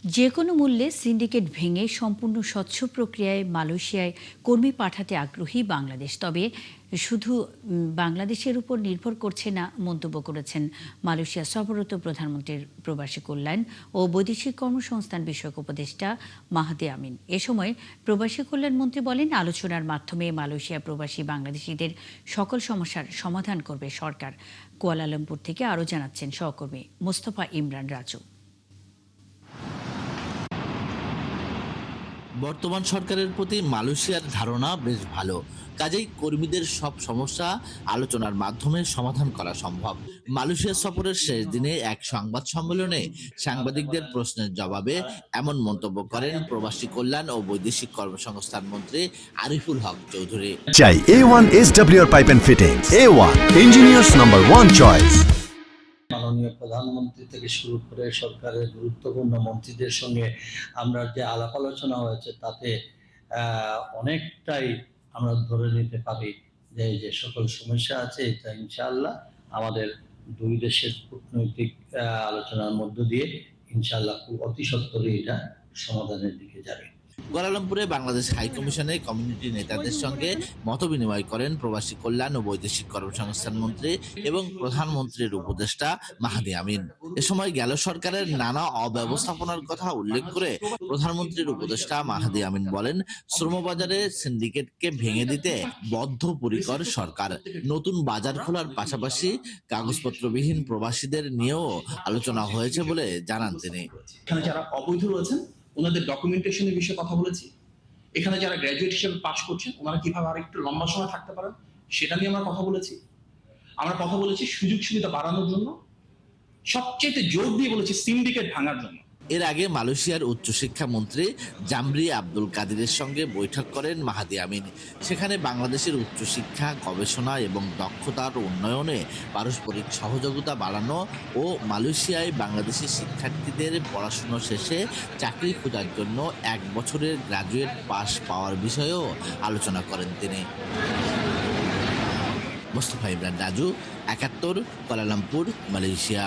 যে কোনো মূল্যে সিন্ডিকেট ভেঙে সম্পূর্ণ স্বচ্ছ প্রক্রিয়ায় মালয়েশিয়ায় কর্মী পাঠাতে আগ্রহী বাংলাদেশ। তবে শুধু বাংলাদেশের উপর নির্ভর করছে না মন্তব্য করেছেন মালয়েশিয়া সফররত প্রধানমন্ত্রীর প্রবাসী কল্যাণ ও বৈদেশিক কর্মসংস্থান বিষয়ক উপদেষ্টা মাহাদি আমিন। এ সময় প্রবাসী কল্যাণ মন্ত্রী বলেন, আলোচনার মাধ্যমে মালয়েশিয়া প্রবাসী বাংলাদেশিদের সকল সমস্যার সমাধান করবে সরকার। কুয়ালালামপুর থেকে আরও জানাচ্ছেন সহকর্মী মোস্তফা ইমরান রাজু। বর্তমান সরকারের প্রতি মালয়েশিয়ার ধারণা বেশ ভালো, কাজেই কর্মীদের সব সমস্যা আলোচনার মাধ্যমে সমাধান করা সম্ভব। মালয়েশিয়া সফরের শেষ দিনে এক সংবাদ সম্মেলনে সাংবাদিকদের প্রশ্নের জবাবে এমন মন্তব্য করেন প্রবাসী কল্যাণ ও বৈদেশিক কর্মসংস্থান মন্ত্রী আরিফুল হক চৌধুরী। চাই A1 SWR pipe and fittings, A1 engineers number 1 choice. মাননীয় প্রধানমন্ত্রী থেকে শুরু করে সরকারের গুরুত্বপূর্ণ মন্ত্রীদের সঙ্গে আমরা যে আলাপ আলোচনা হয়েছে তাতে অনেকটাই আমরা ধরে নিতে পারি যে সকল সমস্যা আছে এটা ইনশাআল্লাহ আমাদের দুই দেশের কূটনৈতিক আলোচনার মধ্য দিয়ে ইনশাআল্লাহ খুব অতি সত্বরই এটা সমাধানের দিকে যাবে। কুয়ালালামপুরে বাংলাদেশ হাইকমিশনে কমিউনিটি নেতাদের সঙ্গে মতবিনিময় করেন প্রবাসী কল্যাণ ও বৈদেশিক কর্মসংস্থান মন্ত্রী এবং প্রধানমন্ত্রীর উপদেষ্টা মাহাদি আমিন। এ সময় গেল সরকারের নানা অব্যবস্থাপনার কথা উল্লেখ করে প্রধানমন্ত্রীর উপদেষ্টা মাহাদি আমিন বলেন, শ্রমবাজারে সিন্ডিকেটকে ভেঙে দিতে বদ্ধপরিকর সরকার। নতুন বাজার খোলার পাশাপাশি কাগজপত্রবিহীন প্রবাসীদের নিয়েও আলোচনা হয়েছে বলে জানান তিনি। এখানে যারা অবৈধ রয়েছেন ওনাদের ডকুমেন্টেশনের বিষয়ে কথা বলেছি। এখানে যারা গ্র্যাজুয়েট হিসেবে পাশ করছেন ওনারা কিভাবে আরেকটু লম্বা সময় থাকতে পারেন সেটা নিয়ে আমরা কথা বলেছি। আমরা কথা বলেছি সুযোগ সুবিধা বাড়ানোর জন্য, সবচেয়ে জোর দিয়ে বলেছি সিন্ডিকেট ভাঙার জন্য। এর আগে মালয়েশিয়ার উচ্চশিক্ষা মন্ত্রী জামরি আব্দুল কাদিরের সঙ্গে বৈঠক করেন মাহাদি আমিন। সেখানে বাংলাদেশের উচ্চশিক্ষা, গবেষণা এবং দক্ষতার উন্নয়নে পারস্পরিক সহযোগিতা বাড়ানো ও মালয়েশিয়ায় বাংলাদেশি শিক্ষার্থীদের পড়াশোনা শেষে চাকরি খোঁজার জন্য 1 বছরের গ্র্যাজুয়েট পাস পাওয়ার বিষয়েও আলোচনা করেন তিনি। Mostafa Imran Raju, 71, Kuala Lumpur, Malaysia.